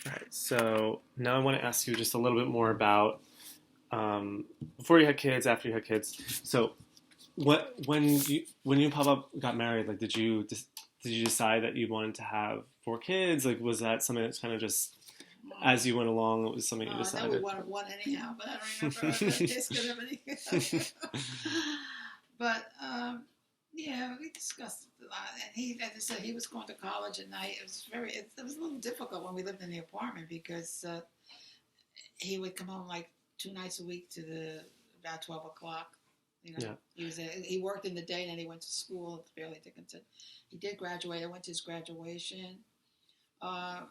All right. So now I want to ask you just a little bit more about before you had kids, after you had kids. So when you and Papa got married, like did you decide that you wanted to have four kids? Like was that something that's kind of just Oh, as you went along, it was something you I know we decided? wanted one anyhow, but I don't remember the disc and everything. but yeah, we discussed it a lot. And he, as I said, he was going to college at night. It was a little difficult when we lived in the apartment because he would come home like 2 nights a week to the about 12 o'clock. Yeah. He worked in the day and then he went to school at Fairleigh Dickinson. He did graduate. I went to his graduation. Uh,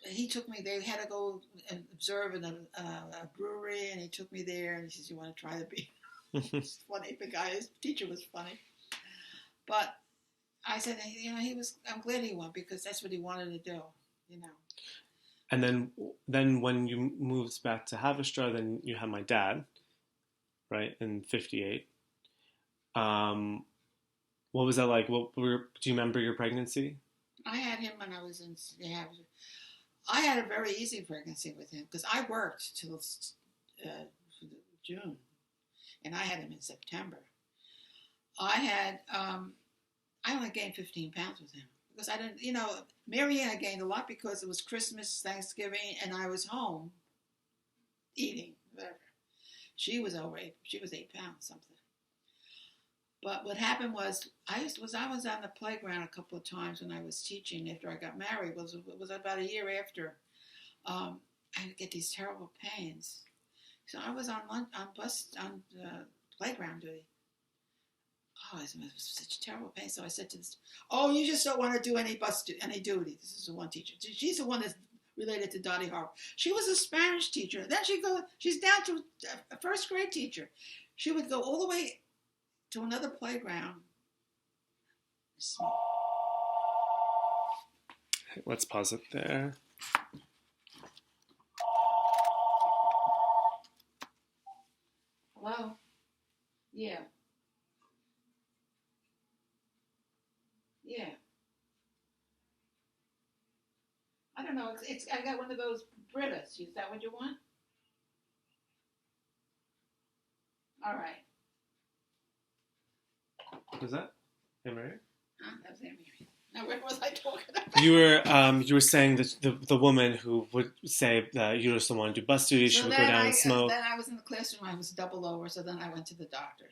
he took me. They had to go and observe in a brewery, and he took me there. And he says, "You want to try the beer?" It's funny. The guy, his teacher was funny, but I said, he was. I'm glad he went because that's what he wanted to do. You know. And then when you moved back to Haverstra, then you had my dad, right, in '58. Um, what was that like? Do you remember your pregnancy? I had him when I was in. Yeah, I had a very easy pregnancy with him because I worked till June, and I had him in September. I had I only gained 15 pounds with him because I didn't, Marianne gained a lot because it was Christmas, Thanksgiving, and I was home eating, whatever. She was over 8, she was 8 pounds something. But what happened was I was on the playground a couple of times when I was teaching after I got married. It was about a year after. I would get these terrible pains. So I was on playground duty. Oh, it was such a terrible pain. So I said to this, "Oh, you just don't want to do any duty." This is the one teacher. She's the one that's related to Dottie Harper. She was a Spanish teacher. Then she's down to a first grade teacher. She would go all the way to another playground. Let's pause it there. Hello? Yeah. Yeah. I don't know. I got one of those Britas. Is that what you want? All right. Was that Mary? That was Amy. Now, what was I talking about? You were saying that the woman who would say that you just don't want to do bus duty, she would go down and smoke. Then I was in the classroom. I was double over. So then I went to the doctor.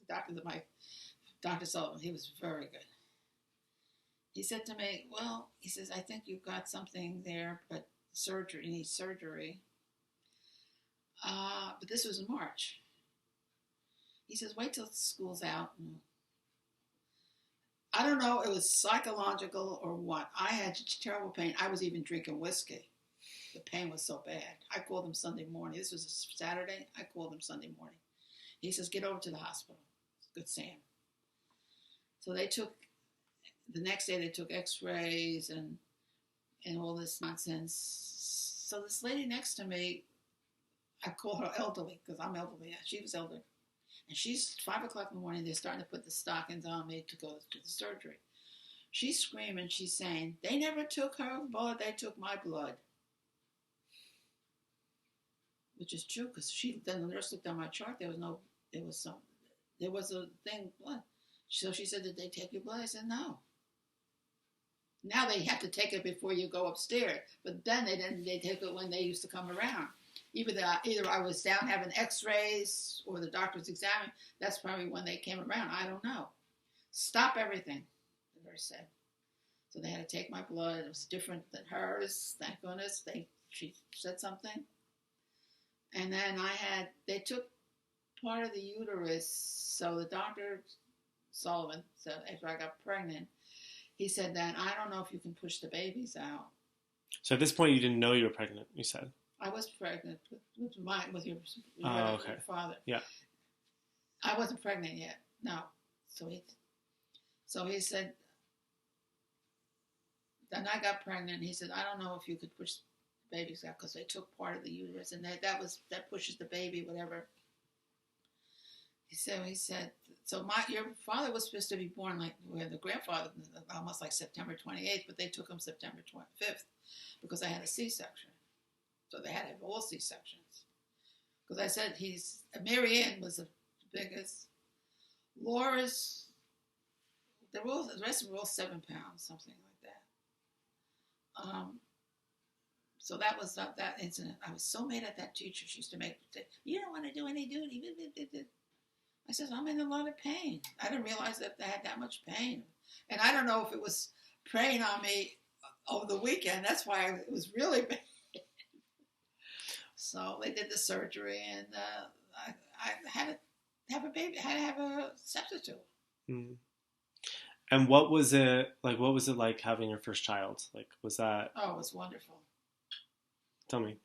Dr. Sullivan. He was very good. He said to me, "Well," he says, "I think you've got something there, but surgery. You need surgery." But this was in March. He says, "Wait till school's out." I don't know. It was psychological or what. I had terrible pain. I was even drinking whiskey. The pain was so bad. I called him Sunday morning. This was a Saturday. I called him Sunday morning. He says, "Get over to the hospital." Good Sam. So the next day they took x-rays and all this nonsense. So this lady next to me, I call her elderly because I'm elderly. She was elderly. And she's 5 o'clock in the morning. They're starting to put the stockings on me to go to the surgery. She's screaming. She's saying, "They never took her blood. They took my blood." Which is true because then the nurse looked on my chart. There was a thing, blood. So she said, "Did they take your blood?" I said, "No." Now they have to take it before you go upstairs. But then they didn't. They take it when they used to come around. Either I was down having X-rays or the doctor was examining. That's probably when they came around. I don't know. Stop everything, the nurse said. So they had to take my blood. It was different than hers. Thank goodness. She said something. And then they took part of the uterus. So the doctor, Sullivan, said after I got pregnant, he said that I don't know if you can push the babies out. So at this point, you didn't know you were pregnant. You said I was pregnant with your okay. father. Yeah. I wasn't pregnant yet. No. So he said. Then I got pregnant. He said, "I don't know if you could push the babies out because they took part of the uterus, and that pushes the baby, whatever." he said, so your father was supposed to be born like where the grandfather almost like September 28th, but they took him September 25th because I had a C-section. So they had to have all C-sections. Because I said Marianne was the biggest. Laura's, the rest of them were all 7 pounds, something like that. So that was that incident. I was so mad at that teacher. She used to make say, "You don't want to do any duty." I said, "I'm in a lot of pain." I didn't realize that I had that much pain, and I don't know if it was preying on me over the weekend. That's why it was really bad. So they did the surgery, and I had to have a baby. I had to have a substitute. Mm. And what was it like? What was it like having your first child? Like, was that? Oh, it was wonderful. Tell me.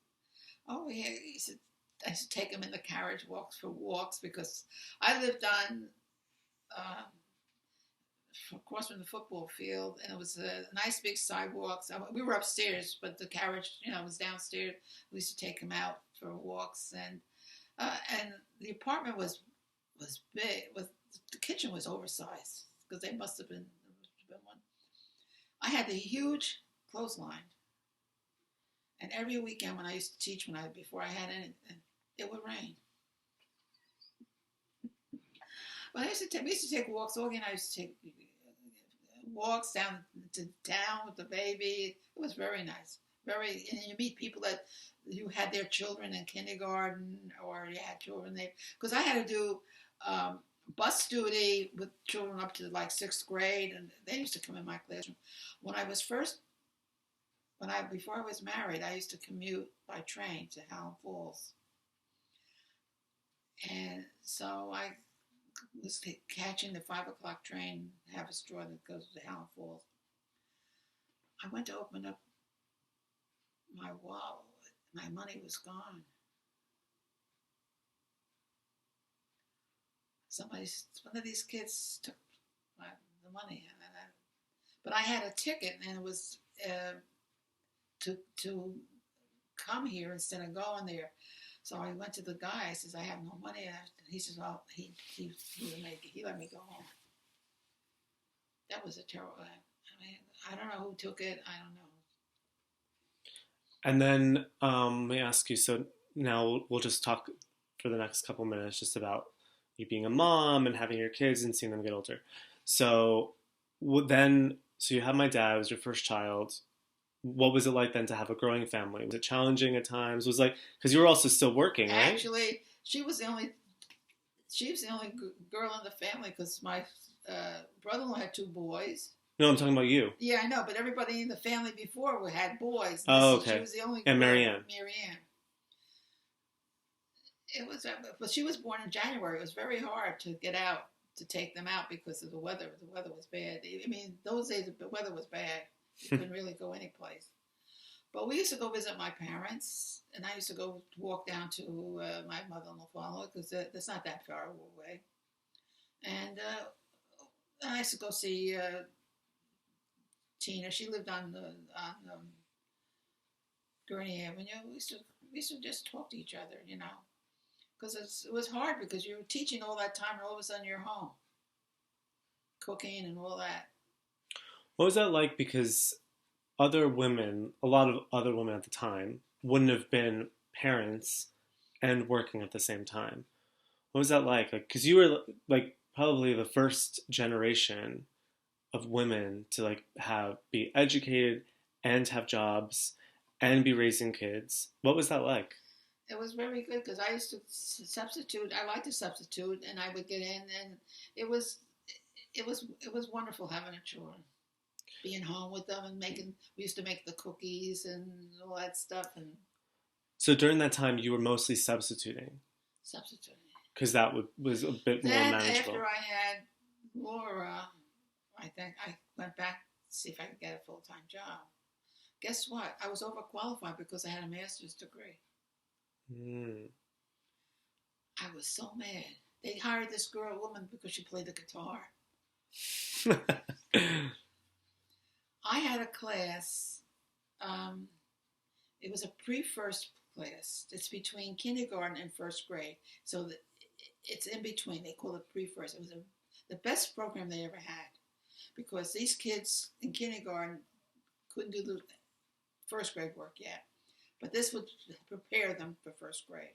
Oh, yeah. I used to take him in the carriage for walks because I lived on across from the football field, and it was a nice big sidewalk. So we were upstairs, but the carriage, was downstairs. We used to take him out for walks, and the apartment was big. The kitchen was oversized because they must have been one. I had the huge clothesline. And every weekend when I used to teach, before I had anything, it would rain. But we used to take walks. Augie and I used to take walks down to town with the baby. It was very nice. And you meet people that you had their children in kindergarten or you had children there. Because I had to do bus duty with children up to like 6th grade, and they used to come in my classroom. Before I was married, I used to commute by train to Howland Falls. And so I was catching the 5 o'clock train, have a straw that goes to Howland Falls. I went to open up my wallet. My money was gone. One of these kids took the money. But I had a ticket, and it was to come here instead of going there. So I went to the guy. I says, "I have no money." And he says, "Well, he let me go home." That was a terrible. I don't know who took it. I don't know. And then let me ask you. So now we'll just talk for the next couple minutes just about you being a mom and having your kids and seeing them get older. So so you had my dad. It was your first child. What was it like then to have a growing family? Was it challenging at times? Was like because you were also still working, right? Actually, she was the only girl in the family because my brother-in-law had 2 boys. No, I'm talking about you. Yeah, I know, but everybody in the family before had boys. Oh, okay. She was the only girl. And Marianne. It was, but she was born in January. It was very hard to get out to take them out because of the weather. The weather was bad. I mean, those days the weather was bad. You couldn't really go anyplace. But we used to go visit my parents, and I used to go walk down to my mother-in-law because that's not that far away. And I used to go see Tina. She lived on Gurney Avenue. We used to just talk to each other, because it was hard because you were teaching all that time, and all of a sudden you're home, cooking and all that. What was that like? Because a lot of other women at the time wouldn't have been parents and working at the same time. What was that like? Because you were like probably the first generation of women to be educated and have jobs and be raising kids. What was that like? It was very good because I used to substitute. I liked to substitute, and I would get in, and it was wonderful having a children. Being home with them and we used to make the cookies and all that stuff. And so during that time, you were mostly substituting. Because that was a bit more manageable. After I had Laura, I think I went back to see if I could get a full-time job. Guess what? I was overqualified because I had a master's degree. I was so mad. They hired this woman because she played the guitar. I had a class, it was a pre-first class. It's between kindergarten and 1st grade. So it's in between. They call it pre-first. It was the best program they ever had because these kids in kindergarten couldn't do the first grade work yet, but this would prepare them for first grade.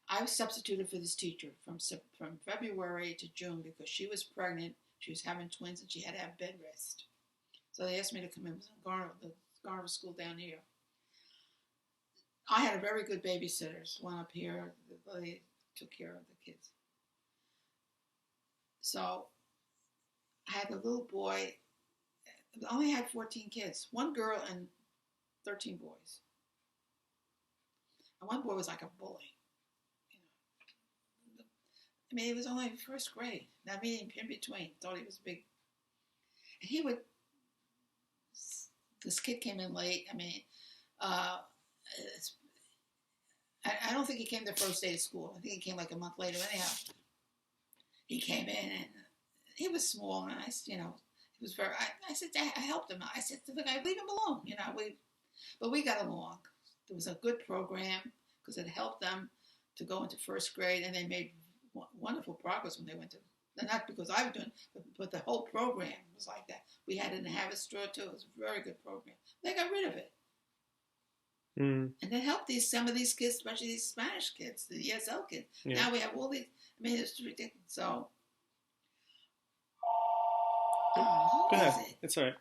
I was substituted for this teacher from February to June because she was pregnant, she was having twins, and she had to have bed rest. So they asked me to come in. It was in the Garner School down here. I had a very good babysitters. One up here, they took care of the kids. So I had a little boy. I only had 14 kids, one girl and 13 boys. And one boy was like a bully. I mean, he was only in first grade. I mean, in between, thought he was big. And he would. This kid came in late. I mean, I don't think he came the first day of school. I think he came like a month later. Anyhow, he came in and he was small, and he was very. I said, I helped him. I said to the guy, leave him alone. But we got along. There was a good program because it helped them to go into first grade, and they made wonderful progress when they went to. Not because I was doing it, but the whole program was like that. We had it in Harvard Straw too. It was a very good program. They got rid of it. And it helped some of these kids, especially these Spanish kids, the ESL kids. Yeah. Now we have all these. I mean, it's ridiculous. So, go ahead. It's all right.